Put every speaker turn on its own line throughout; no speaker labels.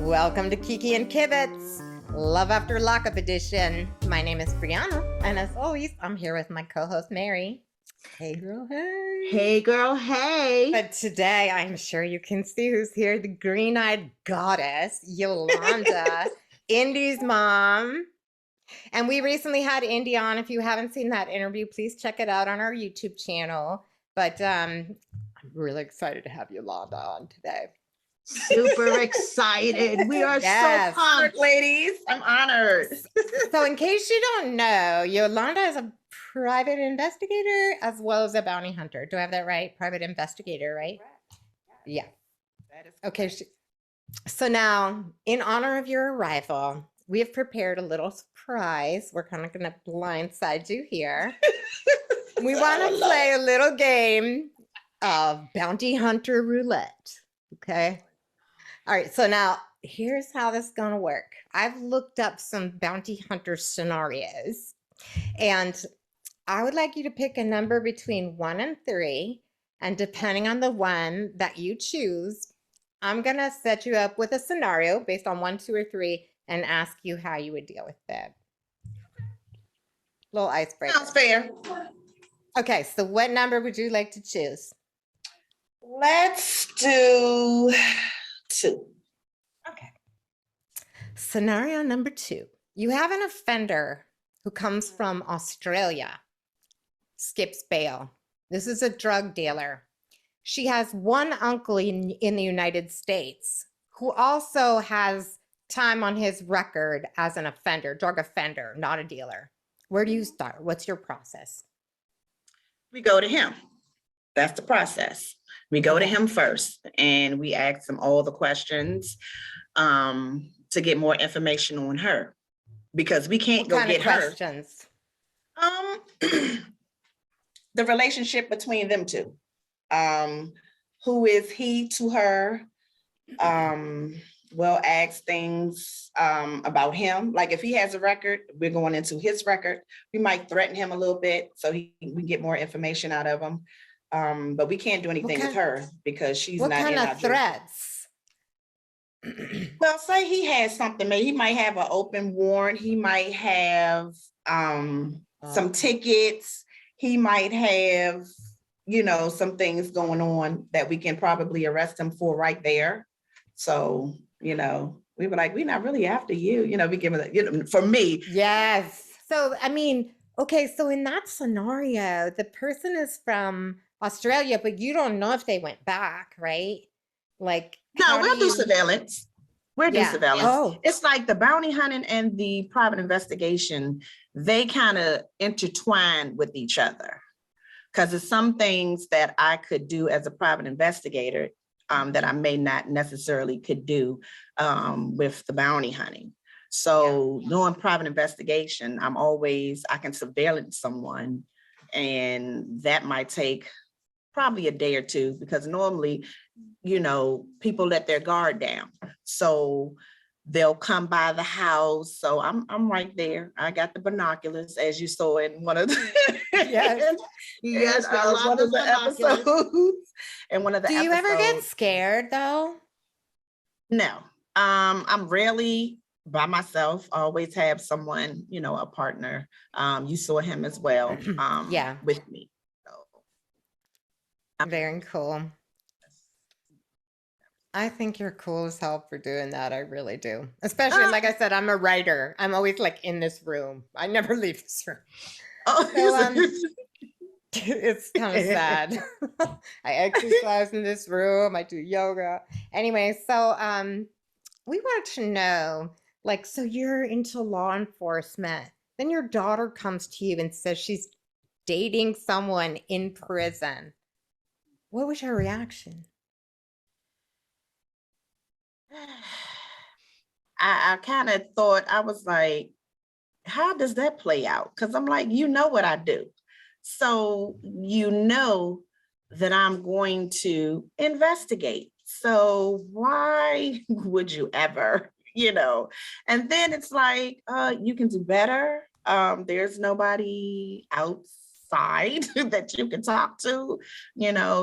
Welcome to Kiki and Kibitz, Love After Lockup edition. My name is Brianna, and as always, I'm here with my co-host Mary. Hey girl, hey.
Hey girl, hey.
But today, I'm sure you can see who's here, the green-eyed goddess, Yolanda, Indy's mom. And we recently had Indy on. If you haven't seen that interview, please check it out on our YouTube channel. But I'm really excited to have Yolanda on today.
Super excited. We are so pumped, ladies. I'm honored.
So in case you don't know, Yolanda is a private investigator as well as a bounty hunter. Do I have that right? Private investigator, right? Yeah.
That is
okay. So now, in honor of your arrival, we have prepared a little surprise. We're kind of going to blindside you here. We want to play a little game of bounty hunter roulette. Okay. All right, so now here's how this is going to work. I've looked up some bounty hunter scenarios, and I would like you to pick a number between 1 and 3, and depending on the one that you choose, I'm going to set you up with a scenario based on 1, 2, or 3 and ask you how you would deal with it. Little icebreaker.
Sounds fair.
Okay, so what number would you like to choose?
Let's do 2.
Okay. Scenario number 2. You have an offender who comes from Australia, skips bail. This is a drug dealer. She has one uncle in the United States who also has time on his record as an offender, drug offender, not a dealer. Where do you start? What's your process?
We go to him. That's the process. We go to him first and we ask him all the questions to get more information on her, because we can't go get her.
Questions?
The relationship between them two. Who is he to her? We'll ask things about him. Like if he has a record, we're going into his record. We might threaten him a little bit so we can get more information out of him. But we can't do anything with her because she's not in our
What kind of threats?
Well, say he has something. Maybe he might have an open warrant. He might have some tickets. He might have, some things going on that we can probably arrest him for right there. So, we were like, we're not really after you. We give it, for me.
Yes. So, okay. So in that scenario, the person is from Australia, but you don't know if they went back, right? Like,
no, we'll do surveillance. We'll do surveillance.
Oh.
It's like the bounty hunting and the private investigation, they kind of intertwine with each other. Because there's some things that I could do as a private investigator that I may not necessarily could do with the bounty hunting. So doing private investigation, I can surveillance someone, and that might take probably a day or 2, because normally, people let their guard down. So they'll come by the house. So I'm right there. I got the binoculars, as you saw in one of the one of the episodes. And one of the
Do you ever get scared though?
No. I'm rarely by myself. I always have someone, a partner. You saw him as well. With me. So
very cool. I think you're cool as hell for doing that. I really do. Especially, like I said, I'm a writer. I'm always like in this room. I never leave this room. So, it's kind of sad. I exercise in this room. I do yoga. Anyway, so we want to know, like, so you're into law enforcement. Then your daughter comes to you and says she's dating someone in prison. What was your reaction?
I kind of thought, I was like, how does that play out? Because I'm like, what I do. So that I'm going to investigate. So why would you ever, And then it's like, you can do better. There's nobody outside that you can talk to,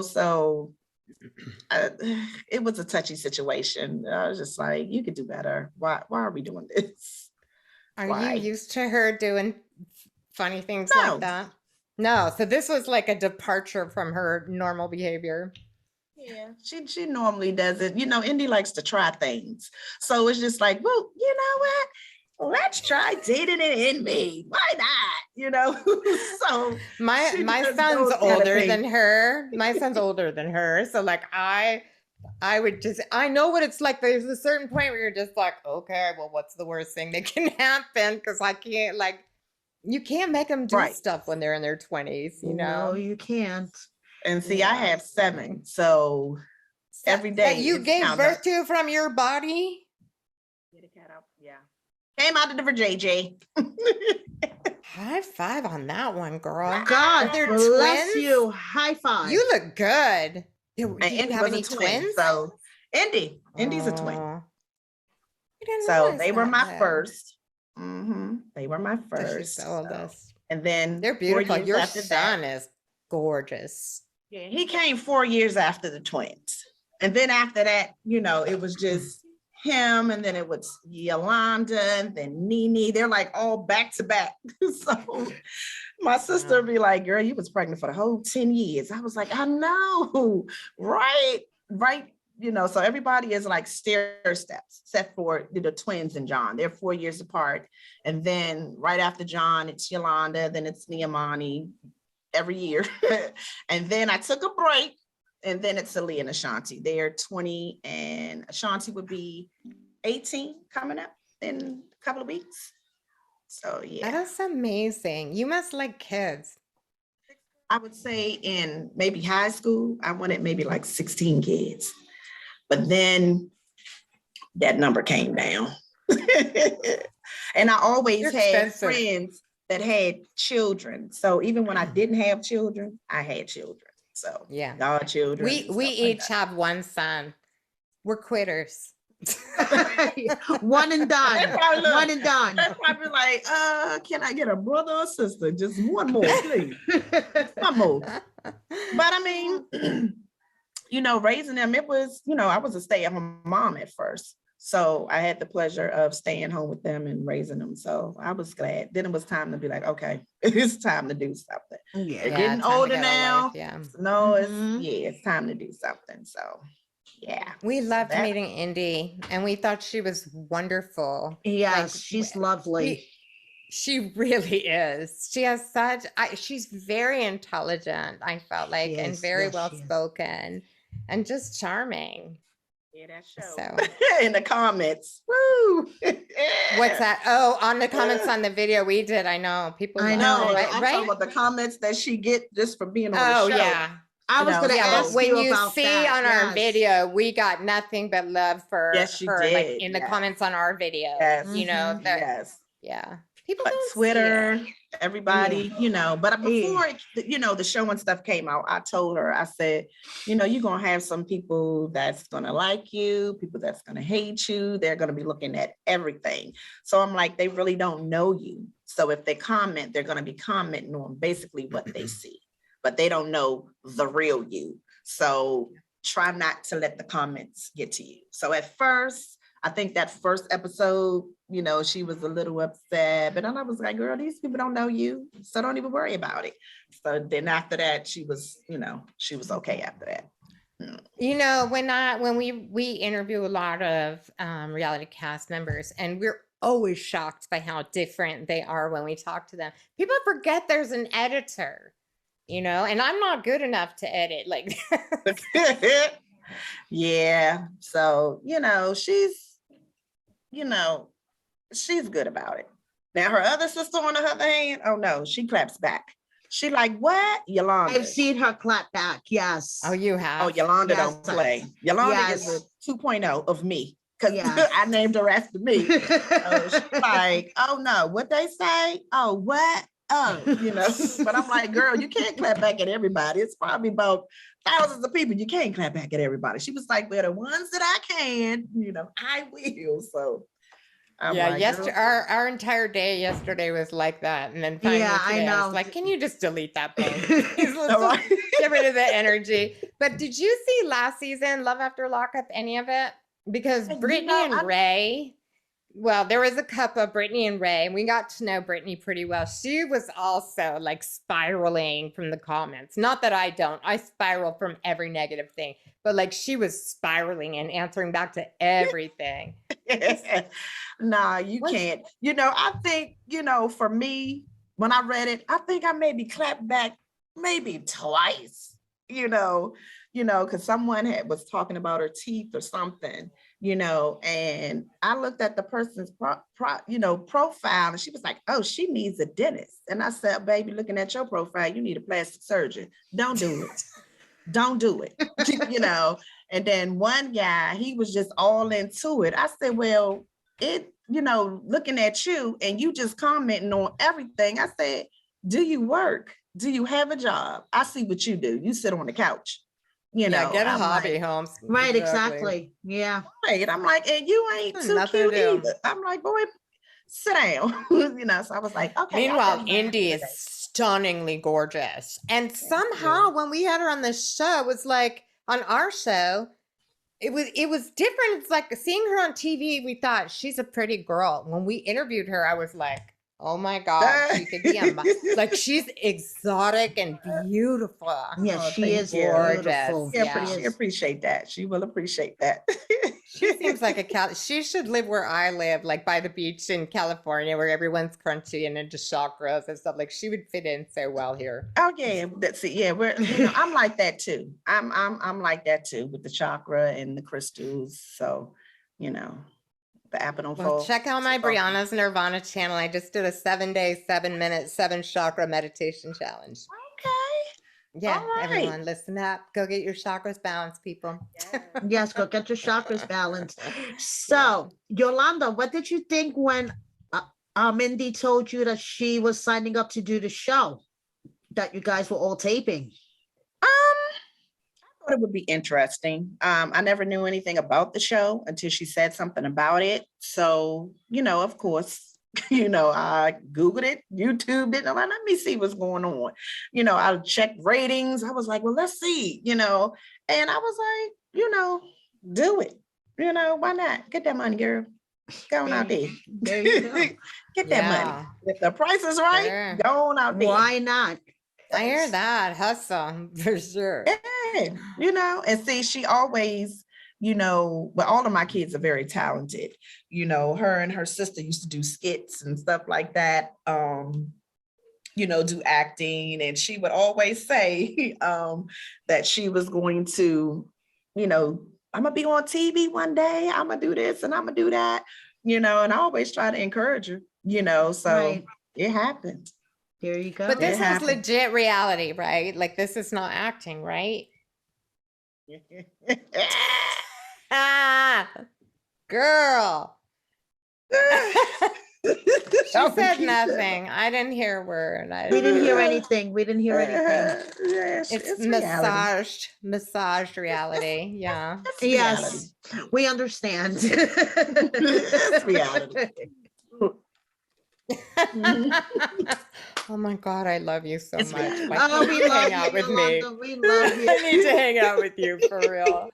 so it was a touchy situation. I was just like, you could do better. Why are we doing this?
Are
Why?
you used to her doing funny things like
No.
that? No. So this was like a departure from her normal behavior.
Yeah, she normally does it. Indy likes to try things. So it's just like, well, you know what? Let's try dating it in me. Why not? So
my son's older than her. My son's older than her. So like I know what it's like. There's a certain point where you're just like, okay, well, what's the worst thing that can happen? Because I can't you can't make them do stuff when they're in their 20s,
No, you can't.
And see, I have 7. So every day.
That you gave birth to from your body?
Get a cat out. Yeah. Came out of the JJ.
High five on that one, girl.
God
They're
bless
twins?
you. High five.
You look good. Do
And
you
Indy
have
was
any
a twin.
twins?
So Indy's a twin.
Aw. I didn't
So
realize
they were
that,
my
though.
first. They were my
So she's
first.
the oldest.
And then
They're
4
beautiful.
years
Your
after
son
that,
is gorgeous.
yeah, he came 4 years after the twins. And then after that, it was just him, and then it was Yolanda, and then Nene. They're like all back to back. So my sister would be like, girl, you was pregnant for the whole 10 years. I was like, I know, right. So everybody is like stair steps, except for the twins and John. They're 4 years apart. And then right after John, it's Yolanda, then it's Niamani every year. And then I took a break, and then it's Ali and Ashanti. They're 20, and Ashanti would be 18 coming up in a couple of weeks. So yeah.
That is amazing. You must like kids.
I would say in maybe high school, I wanted maybe like 16 kids. But then that number came down. And I always
You're
had
expensive.
friends that had children. So even when I didn't have children, I had children. So
Yeah.
God, children.
We
and stuff like
each
that.
have one son. We're quitters.
One and done.
They probably look-
One and done.
They're probably like, can I get a brother or sister? Just one more, please. One more. But I mean, raising them, it was, I was a stay-at-home mom at first. So I had the pleasure of staying home with them and raising them. So I was glad. Then it was time to be like, okay, it's time to do something.
Yeah.
They're getting
time to
older
get a
now.
life, yeah.
No,
Mhm.
it's time to do something. So yeah.
We loved
that-
meeting Indy, and we thought she was wonderful.
Yes,
Like,
she's lovely.
She really is. She has she's very intelligent, I felt like,
She
and
is.
very
Yes,
well
she is.
spoken and just charming.
Yeah, that show.
So
In the comments. Woo!
what's that? Oh, on the comments on the video we did, I know people.
I
love
know,
it,
No,
right?
I'm talking about the comments that she get just for being on
Oh
the show.
yeah.
I was
know,
going to
Yeah, but
ask
when
you
you
about
see
that.
on our
Yes.
video, we got nothing but love for
Yes, you
her, like
did,
in the
yes.
comments on our video.
Yes.
You know,
Mhm.
that
Yes.
people
But
don't see
Twitter,
it.
everybody, but before the show and stuff came out, I told her, I said, you're gonna have some people that's gonna like you, people that's gonna hate you, they're gonna be looking at everything. So I'm like, they really don't know you. So if they comment, they're gonna be commenting on basically what they see, but they don't know the real you. So try not to let the comments get to you. So at first, I think that first episode, she was a little upset, but then I was like, girl, these people don't know you, so don't even worry about it. So then after that, she was okay after that.
When we interview a lot of reality cast members, and we're always shocked by how different they are when we talk to them. People forget there's an editor, and I'm not good enough to edit. Like,
Yeah. So, she's good about it. Now, her other sister, on the other hand, oh no, she claps back. She like, what? Yolanda.
I've seen her clap back. Yes.
oh, you have?
Oh, Yolanda
Yes.
don't play. Yolanda is
Yes.
a 2.0 of me, because
Yes.
I named her after me. So she's like, oh no, what they say? Oh, what? Oh, but I'm like, girl, you can't clap back at everybody. It's probably about thousands of people. You can't clap back at everybody. She was like, well, the ones that I can, I will. So I'm
Yeah,
like,
yesterday
girl.
our entire day yesterday was like that, and then finally
Yeah, I
today I was
know.
like, "Can you just delete that post? Please, let's
All
just
right.
get rid of the energy." But did you see last season, Love After Lockup, any of it? Because
You
Brittany
know,
and Ray, well, there was a couple, Brittany and Ray, and we got to know Brittany pretty well. She was also like spiraling from the comments. Not that I don't, I spiral from every negative thing, but like she was spiraling and answering back to everything.
nah, you
Was-
can't. You know, I think, for me, when I read it, I think I maybe clapped back maybe twice, because someone was talking about her teeth or something, and I looked at the person's profile and she was like, oh, she needs a dentist. And I said, baby, looking at your profile, you need a plastic surgeon. Don't do it. Don't do it. And then one guy, he was just all into it. I said, well, looking at you and you just commenting on everything. I said, do you work? Do you have a job? I see what you do. You sit on the couch.
Yeah, get a
I'm
hobby,
like,
Holmes.
Right, exactly. Yeah.
right. I'm like, and you ain't too
Nothing to
cute
do.
either. I'm like, boy, sit down. So I was like, okay.
Meanwhile, Indy is stunningly gorgeous. And somehow when we had her on the show, it was like on our show, it was different. It's like seeing her on TV, we thought she's a pretty girl. When we interviewed her, I was like, oh my God, she could be like she's exotic and beautiful.
Yes,
Oh,
she
thank
is
you.
beautiful.
Yeah.
She appreciate that. She will appreciate that.
She seems like she should live where I live, like by the beach in California, where everyone's crunchy and into chakras and stuff. Like she would fit in so well here.
Oh yeah, that's it. Yeah, I'm like that too. I'm like that too with the chakra and the crystals. So, the app don't
Well,
fall.
check out my Brianna's Nirvana channel. I just did a 7-day, 7-minute, 7 chakra meditation challenge.
Okay.
Yeah,
All right.
everyone, listen up. Go get your chakras balanced, people.
Yes, go get your chakras balanced. So, Yolanda, what did you think when Mindy told you that she was signing up to do the show that you guys were all taping?
I thought it would be interesting. I never knew anything about the show until she said something about it. So, of course, I Googled it, YouTubed it. I'm like, let me see what's going on. I checked ratings. I was like, well, let's see, and I was like, do it. Why not? Get that money, girl. Going out there.
There you go.
Get that money. If the price is right,
Sure.
go on out there.
Why not?
I hear that. Hustle, for sure.
Yeah, and see, she always, well, all of my kids are very talented. Her and her sister used to do skits and stuff like that, do acting. And she would always say that she was going to, I'm gonna be on TV one day, I'm gonna do this and I'm gonna do that, and I always try to encourage her, so
Right.
it happened.
There you go.
But this is
happened.
legit reality, right? Like this is not acting, right? Ah, girl. She said nothing. I didn't hear a word.
We didn't hear anything. We didn't hear anything.
It's
massaged reality. Yeah.
Yes, we understand.
It's reality.
Oh my God, I love you so
It's
much.
reality.
Like,
Oh,
you
we
need to
love
hang out
you,
with me.
Yolanda. We love you.
I need to hang out with you for real.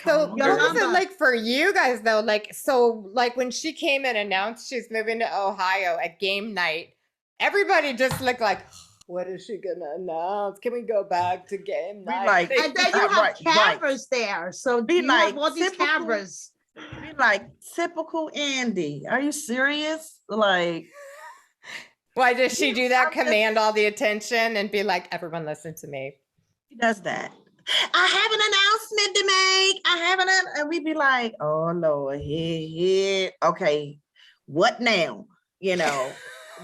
So what was it
Yolanda.
like for you guys though? Like when she came and announced she's moving to Ohio at game night, everybody just looked like, what is she gonna announce? Can we go back to game night?
like-
And then you have
Right.
cameras there. So
Be
you have
like
all these
typical-
cameras.
Be like, typical Andy. Are you serious? Like,
Why does she do that? Command all the attention and be like, everyone listen to me.
he does that. I have an announcement to make. And we'd be like, oh Lord, here. Okay, what now?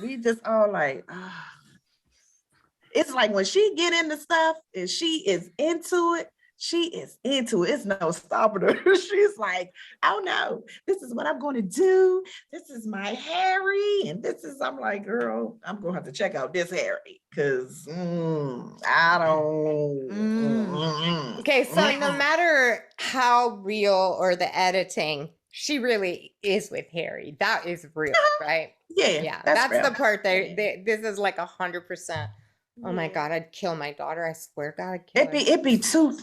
We just all like, it's like when she get into stuff and she is into it, It's no stopping her. She's like, oh no, this is what I'm going to do. This is my Harry. And I'm like, girl, I'm going to have to check out this Harry because I don't.
Okay, so no matter how real or the editing, she really is with Harry. That is real, right?
Yeah,
Yeah,
that's
that's the
real.
part this is like 100%. Oh my
Yeah.
God, I'd kill my daughter. I swear to God, I'd kill her.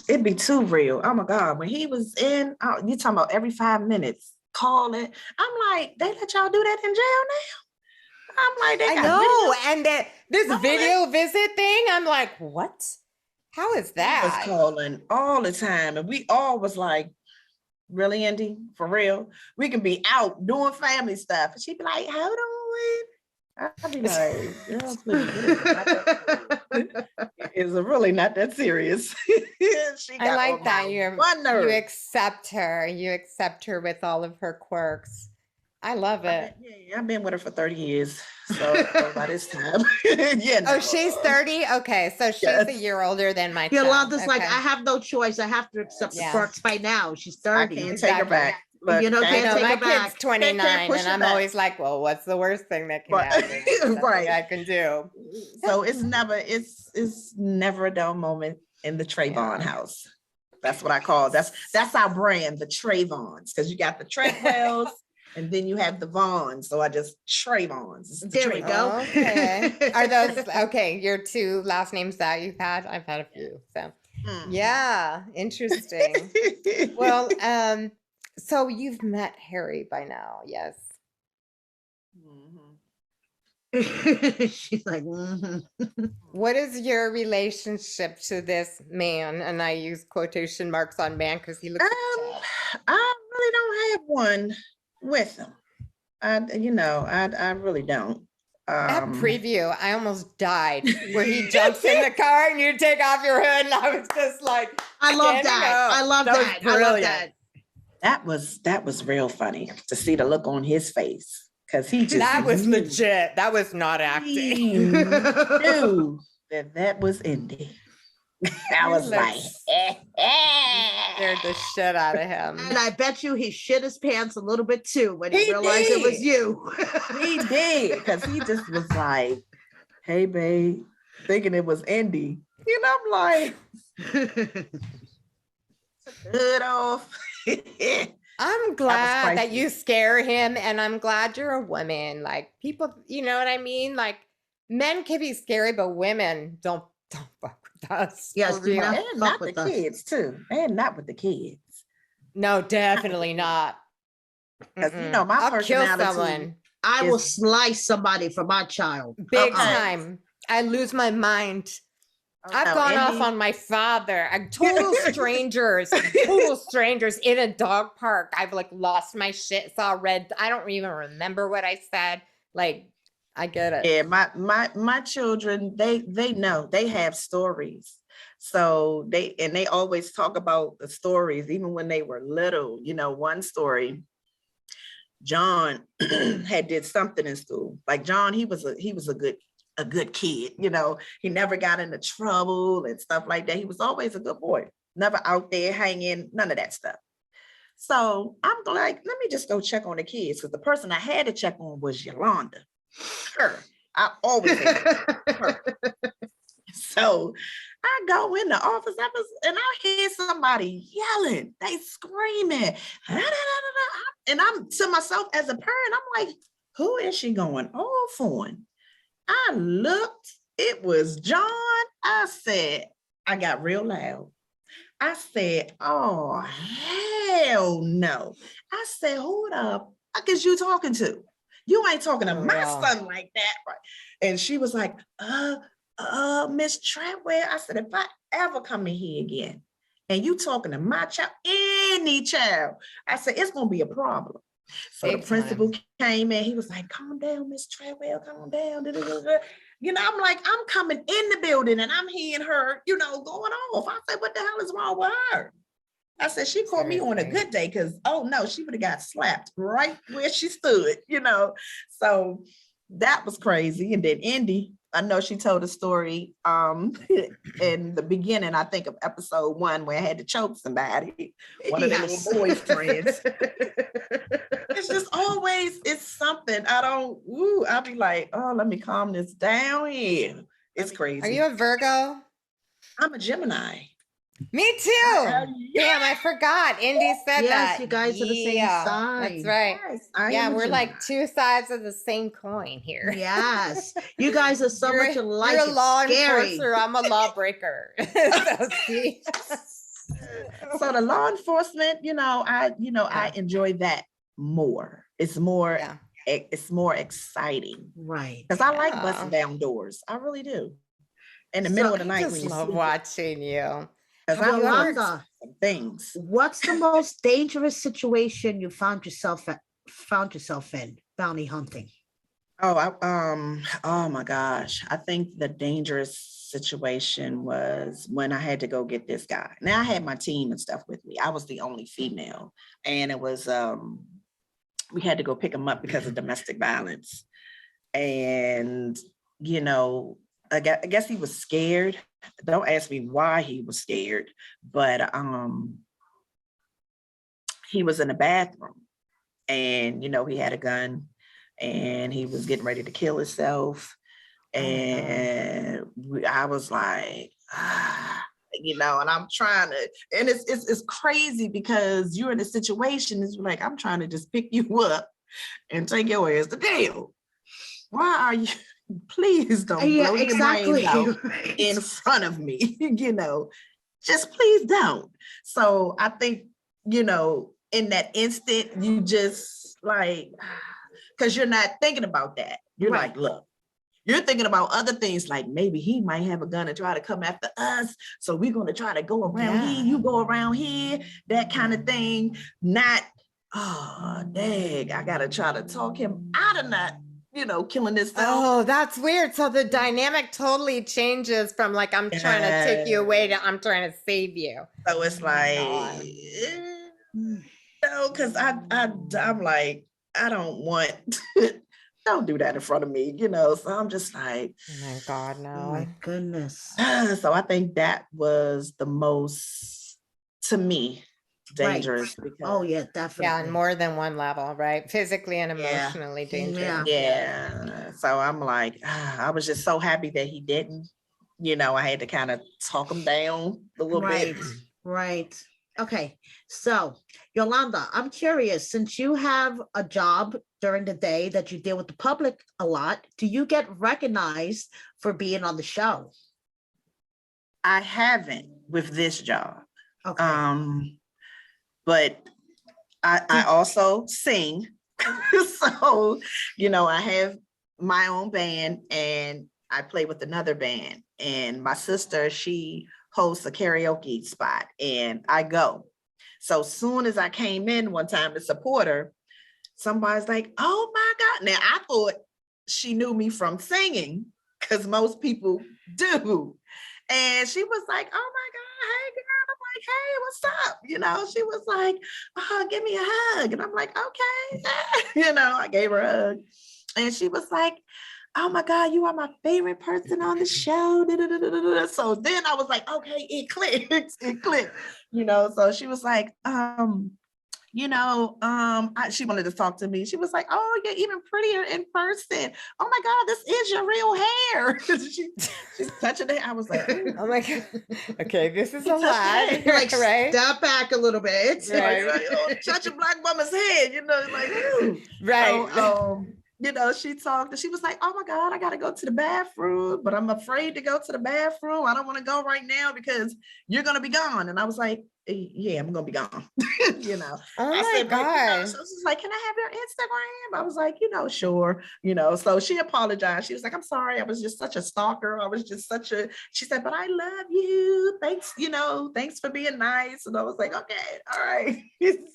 It'd be too real. Oh my God. When he was in, you talking about every 5 minutes calling. I'm like, they let y'all do that in jail now? I'm like, they
I
got
know.
video.
And this
Calling.
video visit thing, I'm like, what? How is
He was
that?
calling all the time. And we all was like, really, Andy? For real? We can be out doing family stuff. And she'd be like, hold on. I'd be like, girl, please. It's really not that serious. She
I
got
like
on
that
my one nerve.
you accept her. You accept her with all of her quirks. I love it.
I've been with her for 30 years. So by this time, yeah.
Oh, she's 30? Okay, so she's a
Yes.
year older than my child.
Yolanda's like,
Okay.
I have no choice. I have to accept the
Yeah.
quirks by now. She's
I
30.
can't take her
Exactly.
back. Look,
You know,
I
can't
know
take
my
her back.
kid's 29,
push
and
her
I'm
back.
always like, well, what's the worst thing that can
But-
happen? There's nothing
right.
I can do.
So it's never a dull moment in the Trayvon
Yeah.
house. That's what I call that's our brand, the Trayvons, because you got the Treadwells and then you have the Vons. So I just Trayvons. It's the
There we
Trayvons.
go.
Okay. Are those okay? Your two last names that you've had? I've had a few. So
Mm.
yeah, interesting. Well, so you've met Harry by now, yes.
Mhm.
She's like, mhm.
What is your relationship to this man? And I use quotation marks on man because he looks like a child.
I really don't have one with him. I really don't.
That preview, I almost died where he jumps in the car and you take off your hood, and I was just like,
I love
standing
that.
up.
I love
That was
that. I love
brilliant.
that.
that was real funny to see the look on his face. Because he just
That was
knew.
legit. That was not acting.
He knew that was Indy. I was like,
Scared the shit out of him.
And I bet you he shit his pants a little bit too when he
He
realized it was
did.
you.
He did, because he just was like, hey, babe, thinking it was Indy. And I'm like, good off.
I'm glad that
priceless.
you scare him, and I'm glad you're a woman. Like people, you know what I mean? Like men can be scary, but women don't fuck with us.
Yes,
for
do
real.
not.
And
Fuck
not
with
the
us.
kids, too. And not with the kids.
No, definitely not.
'Cause, you know, my
I'll kill
personality
someone
I will
is-
slice somebody for my child.
big
Okay.
time. I lose my mind.
Oh,
I've
no,
gone off
Indy-
on my father. Total strangers in a dog park. I've like lost my shit. Saw red. I don't even remember what I said. Like, I get it.
Yeah, my children, they know, they have stories. So they always talk about the stories, even when they were little. You know, one story, John had did something in school. Like John, he was a good kid, you know, he never got into trouble and stuff like that. He was always a good boy, never out there hanging, none of that stuff. So I'm like, let me just go check on the kids, because the person I had to check on was Yolanda. Her. I always had her. So I go in the office and I hear somebody yelling, they screaming. And I'm to myself as a parent, I'm like, who is she going off on? I looked, it was John. I said, I got real loud. I said, oh, hell no. I said, who the fuck is you talking to? You ain't talking to my
Wow.
son like that, right? And she was like, Miss Treadwell. I said, if I ever come in here again and you talking to my child, any child, I said, it's gonna be a problem. So
Big
the principal came in, he was like, calm down, Miss Treadwell, calm down. You know, I'm like, I'm coming in the building and I'm hearing her, you know, going off. I said, what the hell is wrong with her? I said, she called me on a
Seriously.
good day, because, oh no, she would have got slapped right where she stood, you know? So that was crazy. And then Indy, I know she told a story in the beginning, I think of episode 1, where I had to choke somebody, one of the
Yes.
little boys' friends. It's just always, it's something. I'll be like, oh, let me calm this down here. It's crazy.
Are you a Virgo?
I'm a Gemini.
Me too. Damn, I forgot. Indy said
Yes,
that.
you guys are the same
That's
side.
right.
Yes, I
Yeah,
am a
we're
Gemini.
like two sides of the same coin here.
Yes, you guys are so much alike.
You're a
It's
law
scary.
enforcer. I'm a lawbreaker. So see.
So the law enforcement, I enjoy that more. It's more,
Yeah.
it's more exciting
Right.
because I like
Yeah.
busting down doors. I really do. In the
So
middle of the
I
night
just
when you
love
sleep,
watching you.
because
Have
I
you
love
ever-
Yolanda,
some things.
what's the most dangerous situation you found yourself in bounty hunting?
Oh my gosh. I think the dangerous situation was when I had to go get this guy. Now I had my team and stuff with me. I was the only female. And it was we had to go pick him up because of domestic violence. And, I guess he was scared. Don't ask me why he was scared, but he was in the bathroom and he had a gun and he was getting ready to kill himself. And I was like, and I'm trying to, and it's crazy because you're in a situation, it's like, I'm trying to just pick you up and take your ass to jail. Why are you, please don't blow your brains out in front of me, just please don't. So I think, in that instant, you just like, because you're not thinking about that. You're
Right.
like, look, you're thinking about other things like maybe he might have a gun and try to come after us. So we're going to try to go around here, you go around here, that kind of thing. Not, oh, dang, I got to try to talk him out of not, killing this.
Oh, that's weird. So the dynamic totally changes from like, I'm trying to take you away to I'm trying to save you.
So it's like, because I'm like, I don't want, don't do that in front of me, So I'm just like,
Oh my God,
Oh
no.
my goodness.
so I think that was the most, to me, dangerous. Because,
Oh yeah, definitely.
Yeah, on more than one level, right? Physically and
Yeah.
emotionally dangerous.
yeah. So I'm like, I was just so happy that he didn't. I had to kind of talk him down a little
Right,
bit.
right. Okay, so Yolanda, I'm curious, since you have a job during the day that you deal with the public a lot, do you get recognized for being on the show?
I haven't with this job.
Okay.
But I also sing. So, I have my own band and I play with another band. And my sister, she hosts a karaoke spot and I go. So soon as I came in one time to support her, somebody's like, oh my God. Now I thought she knew me from singing because most people do. And she was like, oh my God, hey girl. I'm like, hey, what's up? She was like, oh, give me a hug. And I'm like, okay. I gave her a hug. And she was like, oh my God, you are my favorite person on the show. So then I was like, okay, it clicked. It clicked. So she was like, she wanted to talk to me. She was like, oh, you're even prettier in person. Oh my God, this is your real hair. She's touching it. I was like, ooh.
Oh my God. Okay, this is a
Touch
lot.
it.
You're like,
right?
step back a little bit.
Right.
Touch a black woman's head, like, ooh.
Right.
So, she talked and she was like, oh my God, I got to go to the bathroom, but I'm afraid to go to the bathroom. I don't want to go right now because you're going to be gone. And I was like, yeah, I'm going to be gone.
Oh
I
my
said, but,
God.
so she's like, can I have your Instagram? I was like, sure. So she apologized. She was like, I'm sorry. I was just such a stalker. I was just she said, but I love you. Thanks, thanks for being nice. And I was like, okay, all right.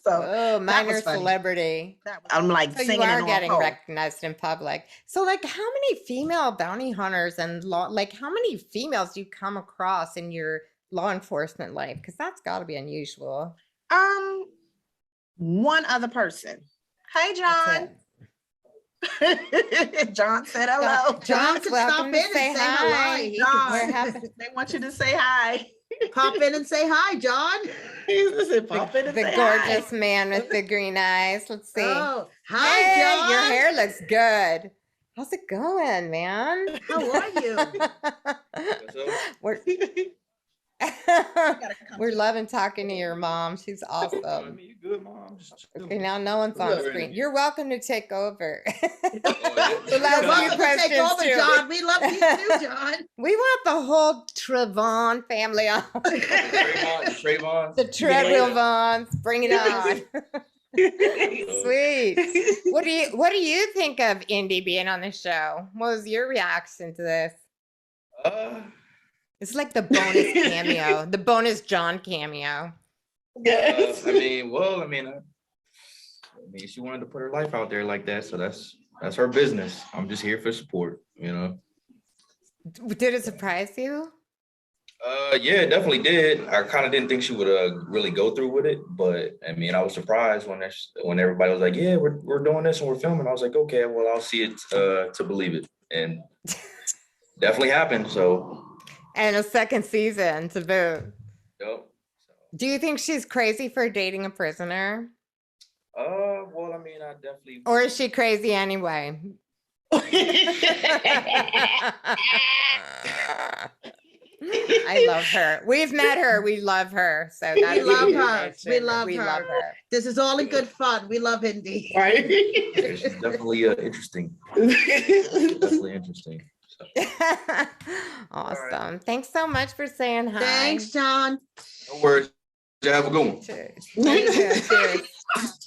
So
Oh, minor
was funny.
celebrity.
I'm like
So you
singing
are
and
getting
all.
recognized in public. So like how many female bounty hunters and like how many females do you come across in your law enforcement life? Because that's got to be unusual.
One other person. Hey,
That's
John.
it.
John said hello.
John can
welcome
stop
to
in and
say
say
hi.
hello. He
John,
We're happy.
they want you to say hi.
Pop in and say hi, John.
Listen, pop in and
The
say
gorgeous
hi.
man with the green eyes. Let's see.
Oh, hi,
Hey,
John.
your hair looks good. How's it going, man?
How are you?
We're- We're loving talking to your mom. She's
I
awesome.
mean, you good, mom? Just
Okay,
chilling.
now no one's on
Good.
screen. You're welcome to take over.
You're
Last few
welcome to take
questions,
over,
too.
John. We love you too, John.
We want the whole Trevon family on.
Trayvon.
The treadwheel Vons. Bring it on. Sweet. What do you think of Indy being on the show? What was your reaction to this? It's like the bonus cameo, the bonus John cameo.
I mean, she wanted to put her life out there like that, so that's her business. I'm just here for support, you know.
Did it surprise you?
Yeah, it definitely did. I kind of didn't think she would really go through with it, but I mean, I was surprised when everybody was like, "Yeah, we're doing this and we're filming." I was like, "Okay, well, I'll see it to believe it," and definitely happened. So,
And a second season to boot.
yep.
Do you think she's crazy for dating a prisoner?
Well, I mean, I definitely.
Or is she crazy anyway? I love her. We've met her. We love her. So
We
that's
love
the
her.
information.
We love
We
her.
love her.
This is all in good fun. We love Indy.
Right.
Yeah, she's definitely interesting. Definitely interesting. So,
Awesome. Thanks so much for saying hi.
Thanks, John.
no worries. You have a good one.
Cheers. You too. Cheers.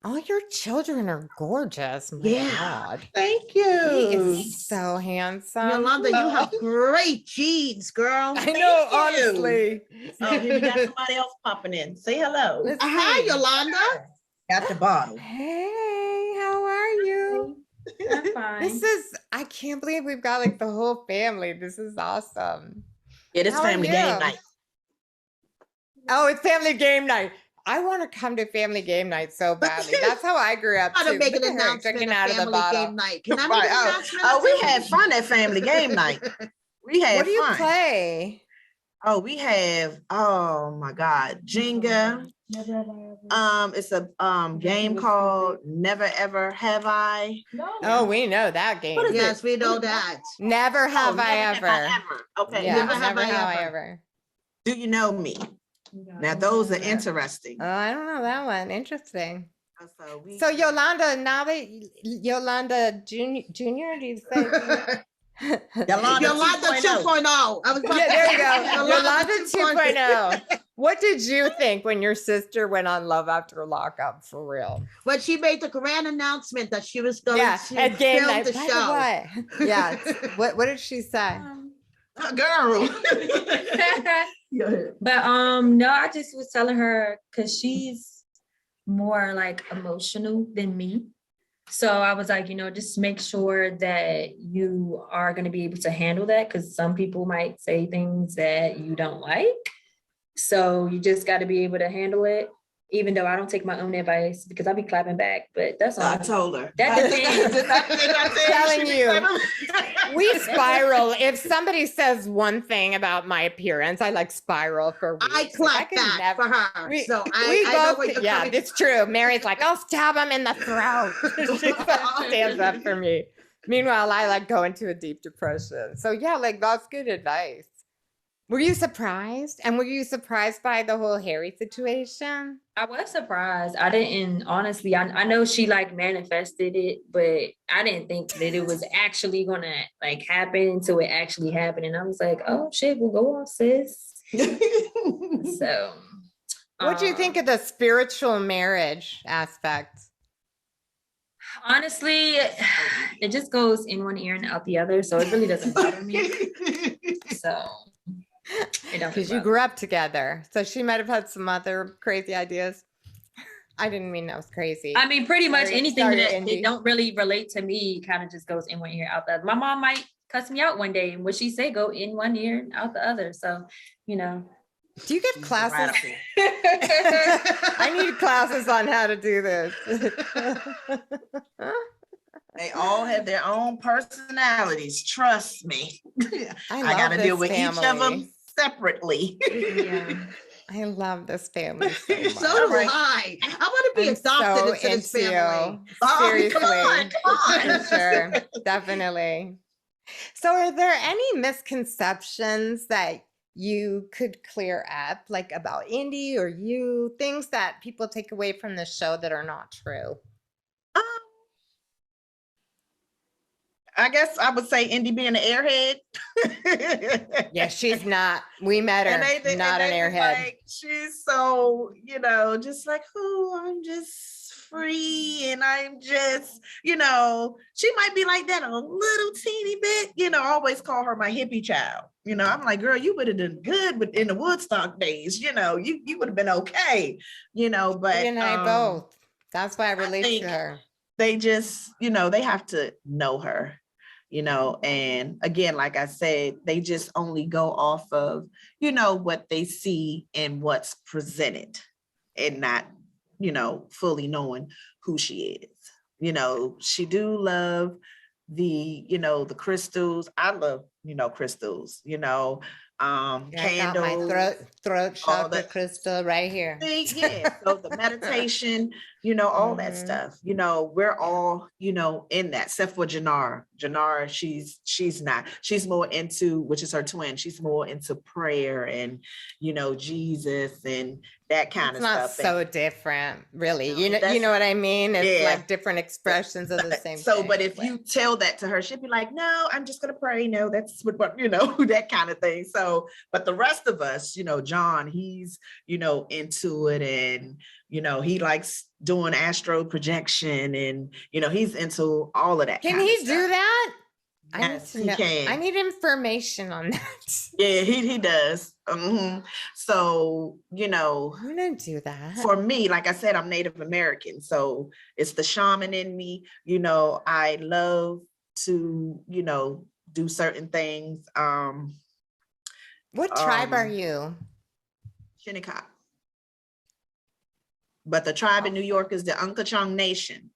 All your children are gorgeous. My
Yeah.
God.
Thank
He
you.
is so handsome.
Yolanda, you have great genes, girl.
I know,
you.
honestly.
Oh, here we got somebody else popping in. Say hello.
Let's
Hi,
see.
Yolanda.
Got the bottle.
Hey, how are you?
I'm fine.
I can't believe we've got like the whole family. This is awesome.
Yeah, this
How are
family
you?
game night.
Oh, it's family game night. I want to come to family game night so badly. That's how I grew up
I'm
too.
gonna make
Look
an
at her
announcement
drinking
of
out of the
family
bottle.
game night. Can I make
Right.
an
Oh,
announcement?
oh,
of
we
family-
had fun at family game night. We had
What do you
fun.
play?
Oh, we have, oh my God, Jenga. It's a game called Never Ever Have I.
Oh, we know that game.
What is
Yes,
it?
we know that.
Never have
Oh,
I
Never
ever.
Have I Ever. Okay.
Yeah,
Never Have I Ever.
ever.
Do you know me? Now those are interesting.
Oh, I don't know that one. Interesting.
So,
So Yolanda, now that Yolanda Junior, do you say?
Yolanda
Yolanda
2.0.
2.0. I was about
Yeah,
to
there
say
you go. Yolanda
2.0.
2.0. What did you think when your sister went on Love After Lockup for real?
When she made the grand announcement that she was going
Yeah,
to
at game
film
night.
the
By
show.
way. Yeah. What did she say?
Girl.
But no, I just was telling her because she's more like emotional than me. So I was like, just make sure that you are going to be able to handle that because some people might say things that you don't like. So you just got to be able to handle it, even though I don't take my own advice because I'll be clapping back. But that's all.
I told her.
That depends.
Telling you. We spiral. If somebody says one thing about my appearance, I like spiral for weeks.
I clap
can
back
never-
for her.
We-
so
we
I know
both,
what you're
yeah,
coming
it's true. Mary's like, I'll stab him in the throat. She stands up for me. Meanwhile, I like go into a deep depression. So yeah, like that's good advice. Were you surprised? And were you surprised by the whole Harry situation?
I was surprised. I didn't honestly. I know she like manifested it, but I didn't think that it was actually gonna like happen until it actually happened. And I was like, oh shit, we'll go off, sis. So,
What do you think of the spiritual marriage aspect?
honestly, it just goes in one ear and out the other, so it really doesn't bother me. So it don't.
Because you
bother
grew up together. So she might have had some other crazy ideas. I didn't mean that was crazy.
I mean, pretty much
Sorry-
anything
sorry,
that
Indy.
they don't really relate to me kind of just goes in one ear, out the other. My mom might cuss me out one day, and what she say go in one ear and out the other. So,
Do you get classes? I need classes on how to do this.
They all have their own personalities. Trust me.
I
I got to
love
deal
this
with each of
family.
them separately.
yeah.
I love this family so much.
So do
Right.
I. I want to be
I'm
adopted
so
into this
into
family.
you.
Oh,
Seriously.
come on, come on.
For sure. Definitely. So are there any misconceptions that you could clear up, like about Indy or you, things that people take away from the show that are not true?
Um, I guess I would say Indy being an airhead.
Yeah, she's not. We met her. Not an
was
airhead.
like, she's so, you know, just like, oh, I'm just free and I'm just, you know, she might be like that a little teeny bit, you know, I always call her my hippie child. You know, I'm like, girl, you would have done good in the Woodstock days, you know, you would have been okay, you know, but
She and I both. That's why I relate
think
to her.
they just, you know, they have to know her, you know, and again, like I said, they just only go off of, you know, what they see and what's presented and not, you know, fully knowing who she is. You know, she do love the, you know, the crystals. I love, you know, crystals, you know,
Yeah, I got my
candles.
throat
all
chakra
that.
crystal right here.
Yeah, so the meditation, you know, all that
Mhm.
stuff, you know, we're all, you know, in that, except for Janara. Janara, she's not, she's more into, which is her twin, she's more into prayer and, you know, Jesus and that kind
It's
of
not
stuff.
so different, really.
No,
You
that's-
know what I mean? It's
yeah.
like different expressions of the same
So,
thing.
but if you tell that to her, she'd be like, no, I'm just gonna pray. No, that's what, you know, that kind of thing. So, but the rest of us, you know, John, he's, you know, into it and, you know, he likes doing astro projection and, you know, he's into all of that.
Can
kind of
he
stuff.
do that?
Yes,
I
he
need to know.
can.
I need information on that.
Yeah, he does. So, you know,
I'm gonna do that.
for me, like I said, I'm Native American, so it's the shaman in me. You know, I love to, you know, do certain things.
What tribe are you?
Shinnecock. But the tribe in New York is the Unkachong Nation.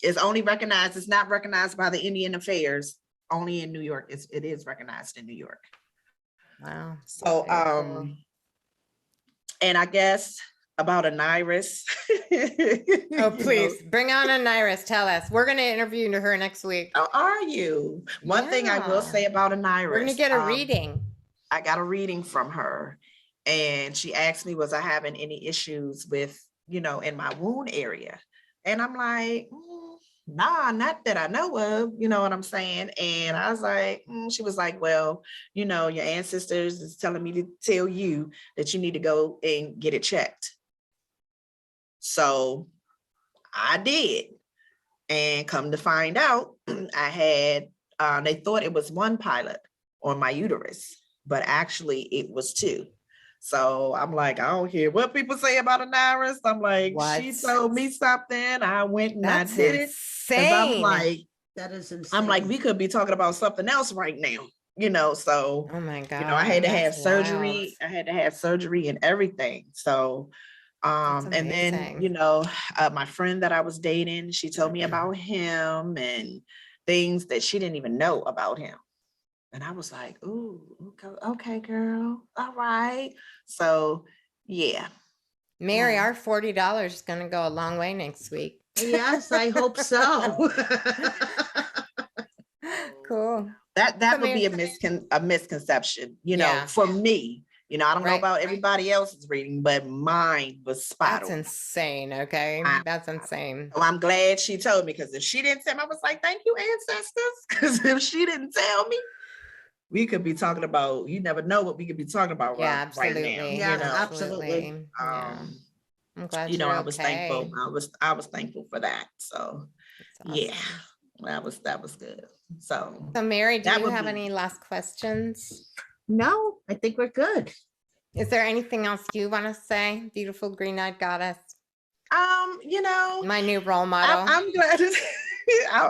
It's only recognized, it's not recognized by the Indian Affairs, only in New York. It is recognized in New York.
Wow.
So,
Very cool.
and I guess about an iris.
Oh, please bring on a Iris. Tell us. We're gonna interview her next week.
How are you? One thing I will
Yeah.
say about an iris.
We're gonna get a reading.
I got a reading from her and she asked me, was I having any issues with, you know, in my wound area? And I'm like, nah, not that I know of, you know what I'm saying? And I was like, she was like, well, you know, your ancestors is telling me to tell you that you need to go and get it checked. So I did. And come to find out, I had, they thought it was one pilot on my uterus, but actually it was two. So I'm like, I don't care what people say about an iris. I'm like, she
What?
told me something. I went and
That's
I did it. 'Cause I'm
insane.
like,
That is insane.
I'm like, we could be talking about something else right now, you know. So,
Oh my God.
you know, I had to have
that's
surgery.
wild.
I had to have surgery and everything. So,
That's
and then,
amazing.
you know, my friend that I was dating, she told me about him and things that she didn't even know about him. And I was like, ooh, okay, girl. All right. So, yeah.
Mary, our $40 is gonna go a long way next week.
Yes, I hope so.
Cool.
That
So
would be
Mary-
a misconception, you know,
Yeah.
for me. You know, I don't know
Right.
about everybody else's reading, but mine was spot
That's
on.
insane. Okay.
I-
That's insane.
Well, I'm glad she told me, because if she didn't tell me, I was like, thank you, ancestors. Because if she didn't tell me, we could be talking about, you never know what we could be talking about
Yeah,
right now.
absolutely.
Yeah,
You know,
absolutely.
Yeah. I'm glad
you know,
you're
I was thankful. I was thankful for that. So
That's
yeah,
awesome.
that was good. So
So Mary, do
that
you
would
have
be-
any last questions?
No, I think we're good.
Is there anything else you want to say? Beautiful green-eyed goddess.
you know,
My new role model.
I'm glad.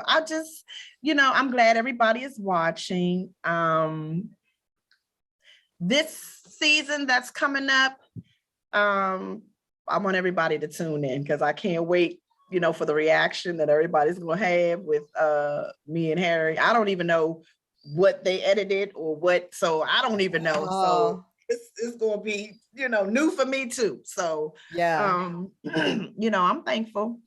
I just, you know, I'm glad everybody is watching. This season that's coming up, I want everybody to tune in because I can't wait, you know, for the reaction that everybody's gonna have with me and Harry. I don't even know what they edited or what, so I don't even know.
Oh.
So it's gonna be, you know, new for me too. So
Yeah.
you know, I'm thankful.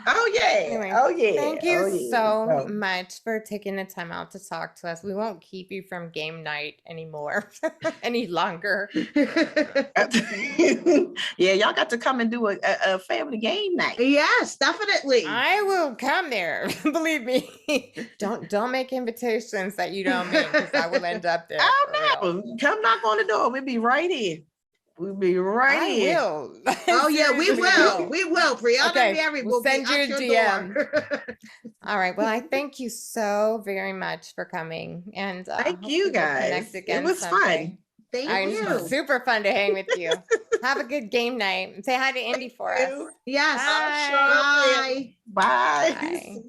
Oh yeah.
Anyway,
Oh yeah.
Thank you
Oh, yeah.
so
So-
much for taking the time out to talk to us. We won't keep you from game night anymore, any longer.
Yeah, y'all got to come and do a family game night.
Yes, definitely.
I will come there. Believe me. Don't make invitations that you don't mean, because I will end up there.
Oh
for real.
no, come knock on the door. We'll be right here. We'll be right
I
here.
will.
Oh yeah, we
Seriously,
will. We will. Brianna
Okay,
and Mary
we'll
will be
send you
at
a
your
DM.
door.
All right. Well, I thank you so very much for coming, and
Thank
hope
you
we will connect
guys.
again
It was
someday.
fun.
Thank
It's
you.
super fun to hang with you. Have a good game night. Say hi to Indy for us.
you.
Yes.
Bye.
Bye.
Bye.
Bye.